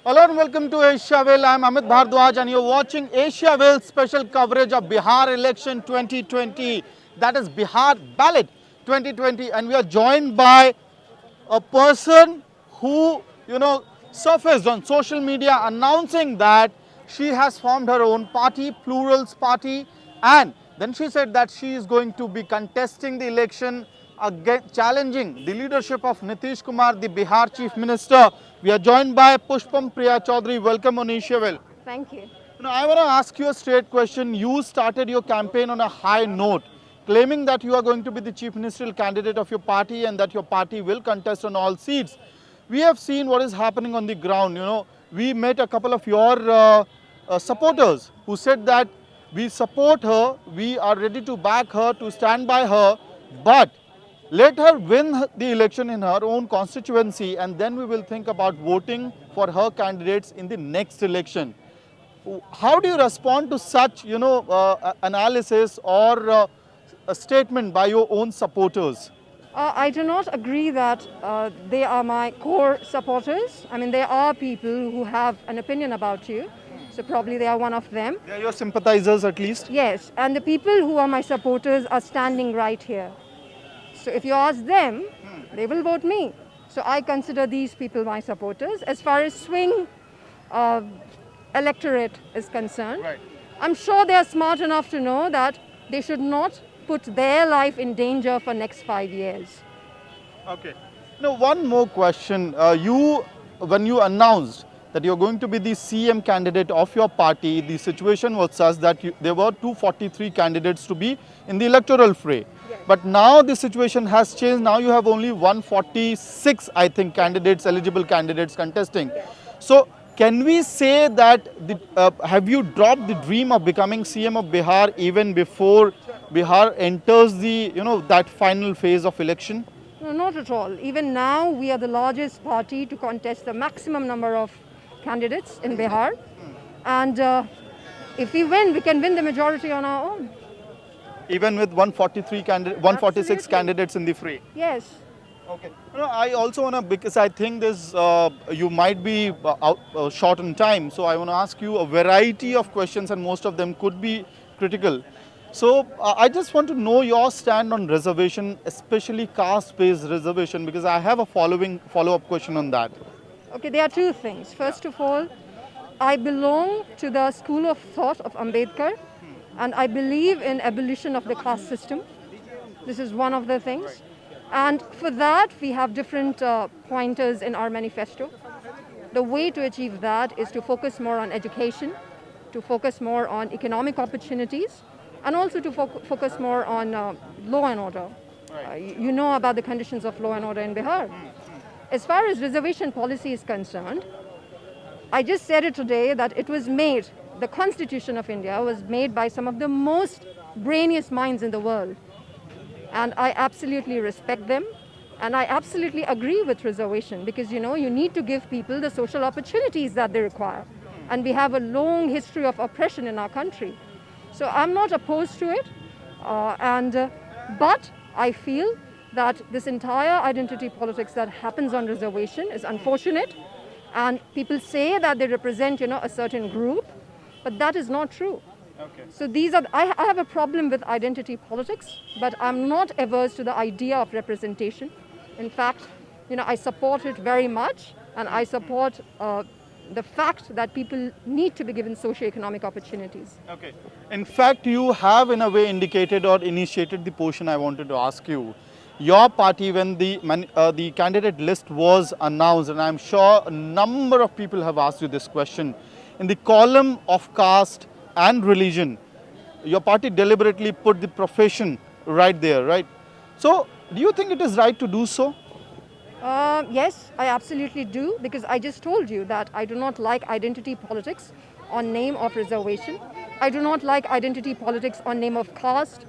Hello and welcome to Asiaville. I'm Amit Bhardwaj and you're watching Asiaville's special coverage of Bihar election 2020. That is Bihar ballot 2020, and we are joined by a person who, surfaced on social media announcing that she has formed her own party, Plurals Party, and then she said that she is going to be contesting the election again, challenging the leadership of Nitish Kumar, the Bihar Chief Minister. We are joined by Pushpam Priya Chaudhary. Welcome on Asiaville. Thank you. I want to ask you a straight question. You started your campaign on a high note, claiming that you are going to be the chief ministerial candidate of your party and that your party will contest on all seats. We have seen what is happening on the ground. We met a couple of your supporters who said that we support her, we are ready to back her, to stand by her, but let her win the election in her own constituency, and then we will think about voting for her candidates in the next election. How do you respond to such, analysis or a statement by your own supporters? I do not agree that they are my core supporters. I mean, there are people who have an opinion about you, so probably they are one of them. They are your sympathizers at least? Yes, and the people who are my supporters are standing right here. So if you ask them, they will vote me. So I consider these people my supporters. As far as swing electorate is concerned, Right. I'm sure they are smart enough to know that they should not put their life in danger for next 5 years. Okay. Now, one more question. When you announced that you're going to be the CM candidate of your party, the situation was such that there were 243 candidates to be in the electoral fray. Yes. But now the situation has changed. Now you have only 146, I think, candidates, eligible candidates contesting. So, can we say that have you dropped the dream of becoming CM of Bihar even before Bihar enters the, that final phase of election? No, not at all. Even now, we are the largest party to contest the maximum number of candidates in Bihar. And if we win, we can win the majority on our own. Even with 146 Absolutely. candidates in the fray? Yes. Okay. I also want to, because I think this, you might be short on time, so I want to ask you a variety of questions and most of them could be critical. So I just want to know your stand on reservation, especially caste-based reservation, because I have a follow-up question on that. Okay, there are two things. First of all, I belong to the school of thought of Ambedkar, and I believe in abolition of the caste system. This is one of the things. And for that, we have different pointers in our manifesto. The way to achieve that is to focus more on education, to focus more on economic opportunities, and also to focus more on law and order. You know about the conditions of law and order in Bihar. As far as reservation policy is concerned, I just said it today that it was made, the Constitution of India was made by some of the most brainiest minds in the world. And I absolutely respect them. And I absolutely agree with reservation because, you need to give people the social opportunities that they require. And we have a long history of oppression in our country. So I'm not opposed to it. But I feel that this entire identity politics that happens on reservation is unfortunate. And people say that they represent, a certain group, but that is not true. Okay. So I have a problem with identity politics, but I'm not averse to the idea of representation. In fact, I support it very much, and I support the fact that people need to be given socio-economic opportunities. Okay. In fact, you have in a way indicated or initiated the portion I wanted to ask you. Your party, when the candidate list was announced, and I'm sure a number of people have asked you this question, in the column of caste and religion, your party deliberately put the profession right there, right? So, do you think it is right to do so? Yes, I absolutely do, because I just told you that I do not like identity politics on name of reservation. I do not like identity politics on name of caste,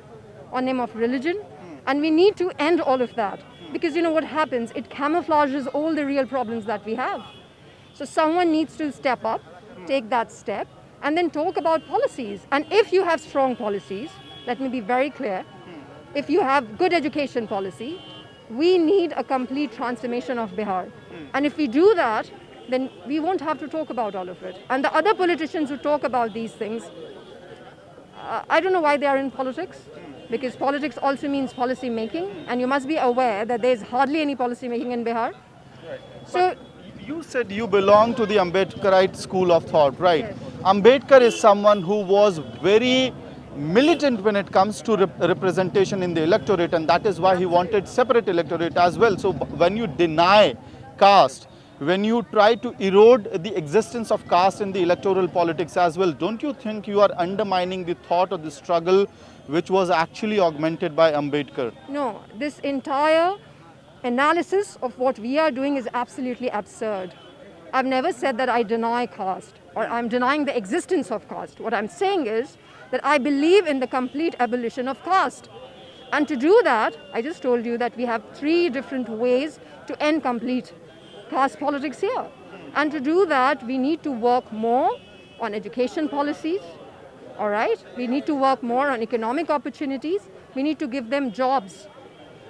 on name of religion. And we need to end all of that. Because what happens? It camouflages all the real problems that we have. So someone needs to step up, take that step, and then talk about policies. And if you have strong policies, let me be very clear, if you have good education policy, we need a complete transformation of Bihar. And if we do that, then we won't have to talk about all of it. And the other politicians who talk about these things, I don't know why they are in politics, because politics also means policy making, and you must be aware that there's hardly any policy making in Bihar. So, You said you belong to the Ambedkarite school of thought, right? Yes. Ambedkar is someone who was very militant when it comes to representation in the electorate, and that is why he wanted separate electorate as well. So when you deny caste, when you try to erode the existence of caste in the electoral politics as well, don't you think you are undermining the thought of the struggle which was actually augmented by Ambedkar? no, this entire analysis of what we are doing is absolutely absurd. I've never said that I deny caste or I'm denying the existence of caste. What I'm saying is that I believe in the complete abolition of caste. And to do that, I just told you that we have 3 different ways to end complete caste politics here. And to do that, we need to work more on education policies, all right? We need to work more on economic opportunities. We need to give them jobs.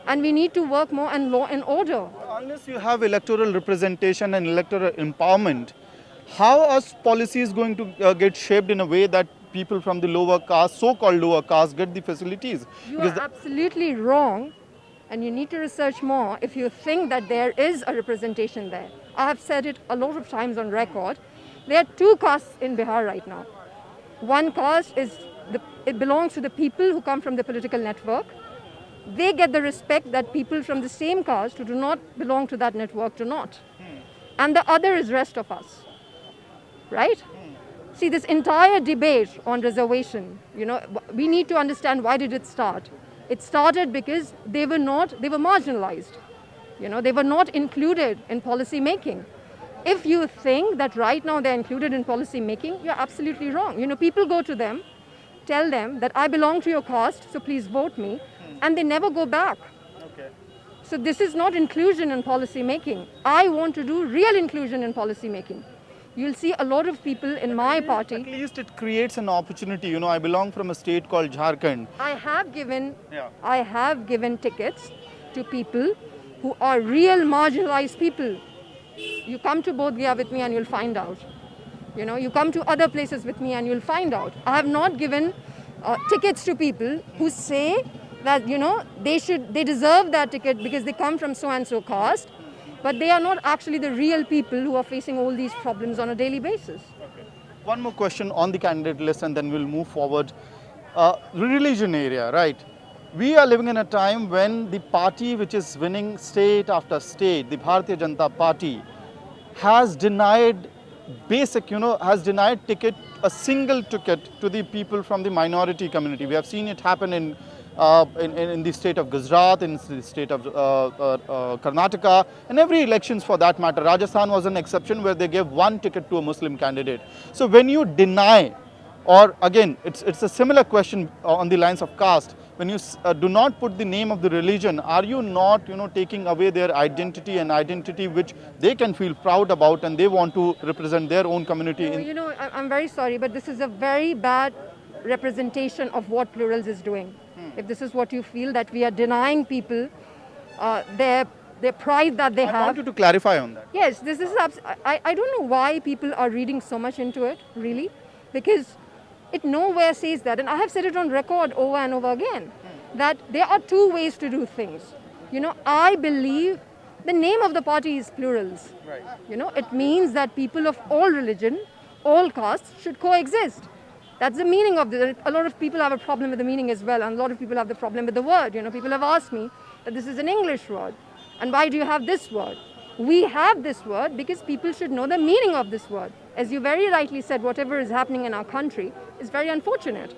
And we need to work more on law and order. Unless you have electoral representation and electoral empowerment, how are policies going to get shaped in a way that people from the lower caste, so-called lower caste, get the facilities? You are absolutely wrong, and you need to research more if you think that there is a representation there. I have said it a lot of times on record. There are 2 castes in Bihar right now. One caste is, it belongs to the people who come from the political network. They get the respect that people from the same caste who do not belong to that network do not. And the other is rest of us, right? See, this entire debate on reservation, we need to understand why did it start. It started because they were marginalized. They were not included in policy making. If you think that right now they're included in policy making, you're absolutely wrong. People go to them, tell them that I belong to your caste, so please vote me, and they never go back. Okay. So this is not inclusion in policy making. I want to do real inclusion in policy making. You'll see a lot of people in my At party. least it creates an opportunity. I belong from a state called Jharkhand. I have given Yeah. tickets to people who are real marginalized people. You come to Bodh Gaya with me and you'll find out. You come to other places with me and you'll find out. I have not given tickets to people who say that they deserve that ticket because they come from so and so caste, but they are not actually the real people who are facing all these problems on a daily basis. One more question on the candidate list and then we'll move forward. Religion area, right? We are living in a time when the party which is winning state after state, the Bharatiya Janata Party, has denied a single ticket to the people from the minority community. We have seen it happen in the state of Gujarat, in the state of Karnataka, and every elections for that matter. Rajasthan was an exception where they gave 1 ticket to a Muslim candidate. So when you deny, or again, it's a similar question on the lines of caste, when you do not put the name of the religion, are you not, taking away their identity, and identity which they can feel proud about and they want to represent their own community? I'm very sorry, but this is a very bad representation of what Plurals is doing. If this is what you feel, that we are denying people their pride that they I have. want you to clarify on that. Yes, this is. I don't know why people are reading so much into it, really, because it nowhere says that, and I have said it on record over and over again, that there are 2 ways to do things. I believe the name of the party is Plurals. Right. It means that people of all religion, all castes should coexist. That's the meaning of it. A lot of people have a problem with the meaning as well, and a lot of people have the problem with the word. People have asked me that this is an English word, and why do you have this word? We have this word because people should know the meaning of this word. As you very rightly said, whatever is happening in our country is very unfortunate.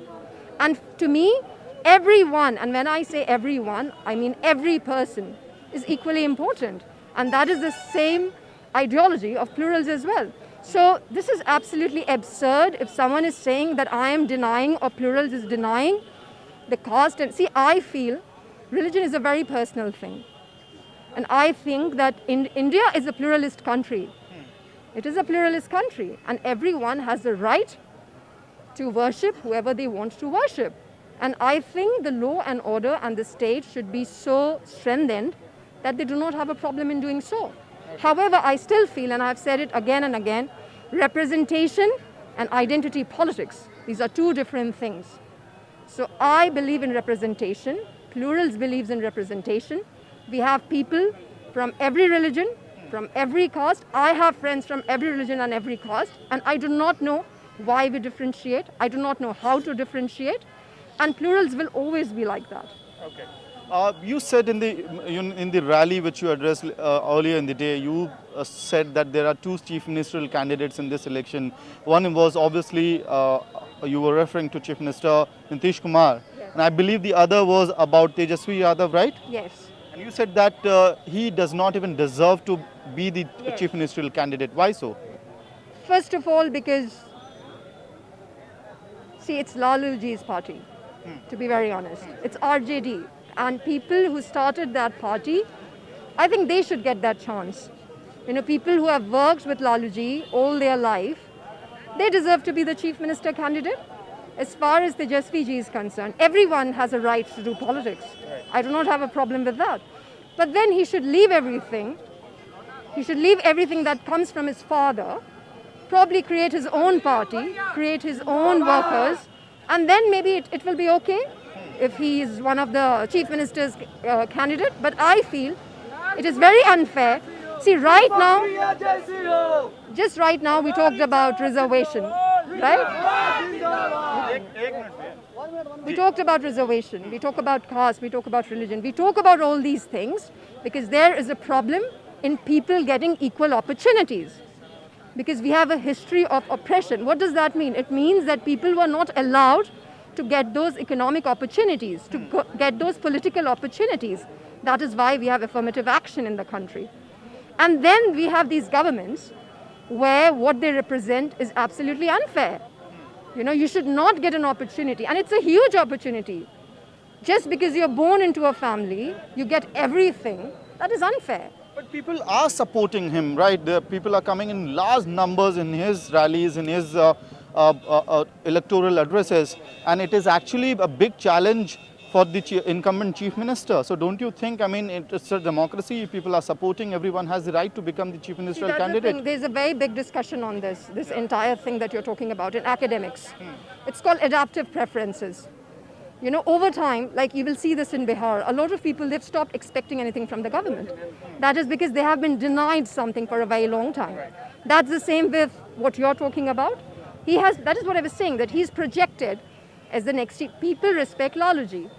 And to me, everyone, and when I say everyone, I mean every person, is equally important. And that is the same ideology of Plurals as well. So this is absolutely absurd if someone is saying that I am denying or Plurals is denying the caste. And see, I feel religion is a very personal thing. And I think that India is a pluralist country. It is a pluralist country, and everyone has the right to worship whoever they want to worship. And I think the law and order and the state should be so strengthened that they do not have a problem in doing so. However, I still feel, and I've said it again and again, representation and identity politics, these are two different things. So I believe in representation. Plurals believes in representation. We have people from every religion, from every caste. I have friends from every religion and every caste, and I do not know why we differentiate. I do not know how to differentiate, and plurals will always be like that. Okay. You said in the rally which you addressed earlier in the day, you said that there are two chief ministerial candidates in this election. One was obviously you were referring to Chief Minister Nitish Kumar, Yes. and I believe the other was about Tejasvi Yadav, right? Yes. And you said that he does not even deserve to be the Yes. chief ministerial candidate. Why so? First of all, because, see, it's Lalulji's party, to be very honest. It's RJD. And people who started that party, I think they should get that chance. You know, people who have worked with Laluji all their life, they deserve to be the chief minister candidate. As far as Tejasvi ji is concerned, everyone has a right to do politics. I do not have a problem with that. But then he should leave everything. He should leave everything that comes from his father, probably create his own party, create his own workers, and then maybe it will be okay if he is one of the chief minister's candidate. But I feel it is very unfair. See, right now, just right now, we talked about reservation, right? We talked about reservation, we talk about caste, we talk about religion, we talk about all these things because there is a problem in people getting equal opportunities. Because we have a history of oppression. What does that mean? It means that people were not allowed to get those economic opportunities, to get those political opportunities. That is why we have affirmative action in the country. And then we have these governments where what they represent is absolutely unfair. You know, you should not get an opportunity, and it's a huge opportunity. Just because you're born into a family, you get everything, that is unfair. But people are supporting him, right? The people are coming in large numbers in his rallies, in his electoral addresses, and it is actually a big challenge for the incumbent chief minister. So don't you think, I mean, it's a democracy, people are supporting, everyone has the right to become the chief ministerial See, that's the candidate. thing. There's a very big discussion on this entire thing that you're talking about in academics. It's called adaptive preferences. You know, over time, like you will see this in Bihar, a lot of people, they've stopped expecting anything from the government. That is because they have been denied something for a very long time. That's the same with what you're talking about. That is what I was saying, that he's projected as the next chief. People respect Laluji.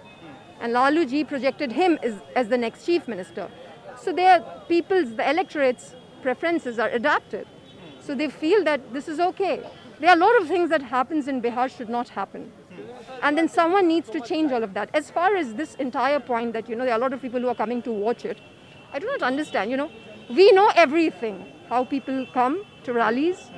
And Laluji projected him as the next chief minister. So their people's, the electorate's preferences are adapted. So they feel that this is okay. There are a lot of things that happens in Bihar should not happen. And then someone needs to change all of that. As far as this entire point that, you know, there are a lot of people who are coming to watch it, I do not understand, you know. We know everything, how people come to rallies.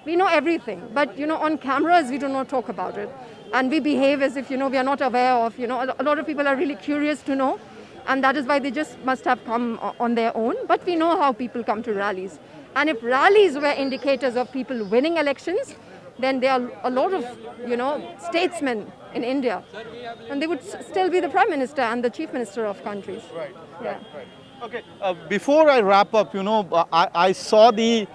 We know everything. But, you know, on cameras, we do not talk about it. And we behave as if, you know, we are not aware of, you know, a lot of people are really curious to know. And that is why they just must have come on their own. But we know how people come to rallies. And if rallies were indicators of people winning elections, then there are a lot of, you know, statesmen in India. And they would still be the Prime Minister and the Chief Minister of countries. Right, Yeah. right. Okay, before I wrap up, you know, I saw the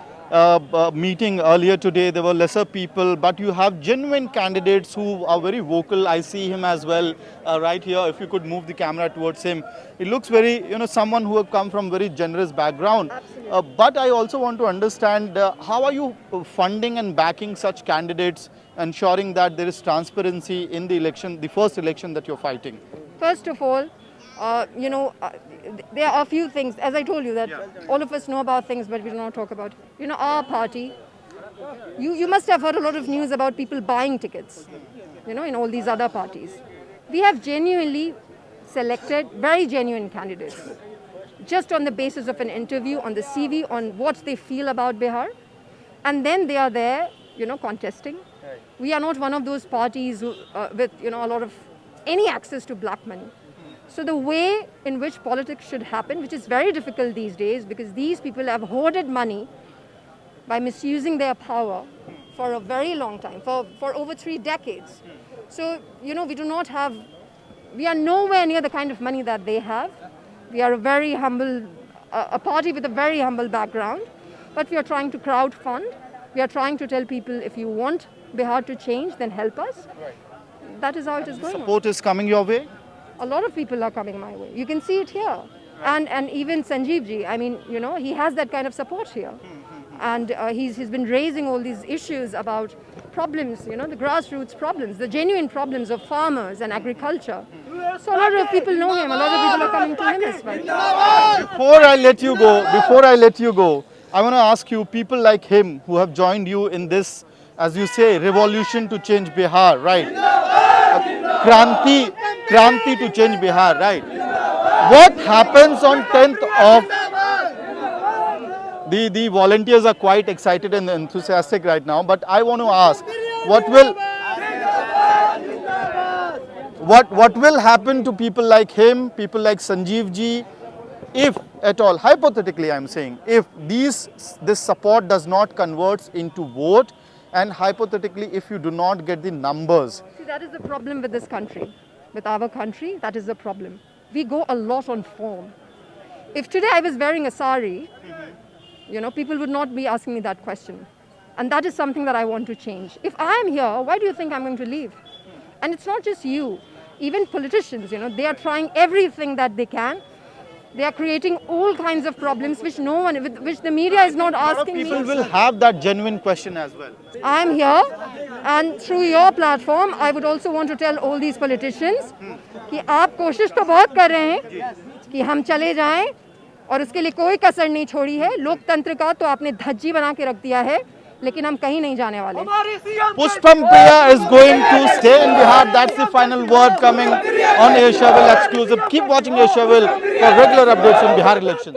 meeting earlier today. There were lesser people, but you have genuine candidates who are very vocal. I see him as well right here. If you could move the camera towards him. It looks very, you know, someone who have come from very generous background. Absolutely. But I also want to understand how are you funding and backing such candidates, ensuring that there is transparency in the election, the first election that you're fighting? First of all, you know, there are a few things, as I told you, that all of us know about things, but we do not talk about. You know, our party, you must have heard a lot of news about people buying tickets, you know, in all these other parties. We have genuinely selected very genuine candidates, just on the basis of an interview, on the CV, on what they feel about Bihar. And then they are there, you know, contesting. We are not one of those parties who, with, you know, a lot of any access to black money. So the way in which politics should happen, which is very difficult these days because these people have hoarded money by misusing their power for a very long time, for over 3 decades. So, you know, we are nowhere near the kind of money that they have. We are a very humble a party with a very humble background, but we are trying to crowdfund. We are trying to tell people, if you want Bihar to change, then help us. That is how it is going on. Support is coming your way? A lot of people are coming my way. You can see it here. And even Sanjeev ji, I mean, you know, he has that kind of support here. And he's been raising all these issues about problems, you know, the grassroots problems, the genuine problems of farmers and agriculture. So a lot of people know him. A lot of people are coming to him as well. Before I let you go, I want to ask you, people like him who have joined you in this, as you say, revolution to change Bihar, right? Kranti to change Bihar, right? What happens on 10th of... The volunteers are quite excited and enthusiastic right now, but I want to ask, what will happen to people like him, people like Sanjeev ji, if at all, hypothetically I'm saying, if this support does not convert into vote, and hypothetically if you do not get the numbers? See, that is the problem with this country, with our country. That is the problem. We go a lot on form. If today I was wearing a sari, you know, people would not be asking me that question. And that is something that I want to change. If I am here, why do you think I'm going to leave? And it's not just you. Even politicians, you know, they are trying everything that they can. They are creating all kinds of problems which which the media is not asking me. People will have that genuine question as well. I am here, and through your platform, I would also want to tell all these politicians कि आप कोशिश तो बहुत कर रहे हैं कि हम चले जाएं, और उसके लिए कोई कसर नहीं छोड़ी है. लोकतंत्र का तो आपने धज्जी बना के रख दिया है, लेकिन हम कहीं नहीं जाने वाले. Pushpam Priya is going to stay in Bihar. That's the final word coming on Asia Will exclusive. Keep watching Asia Will for regular updates on Bihar elections.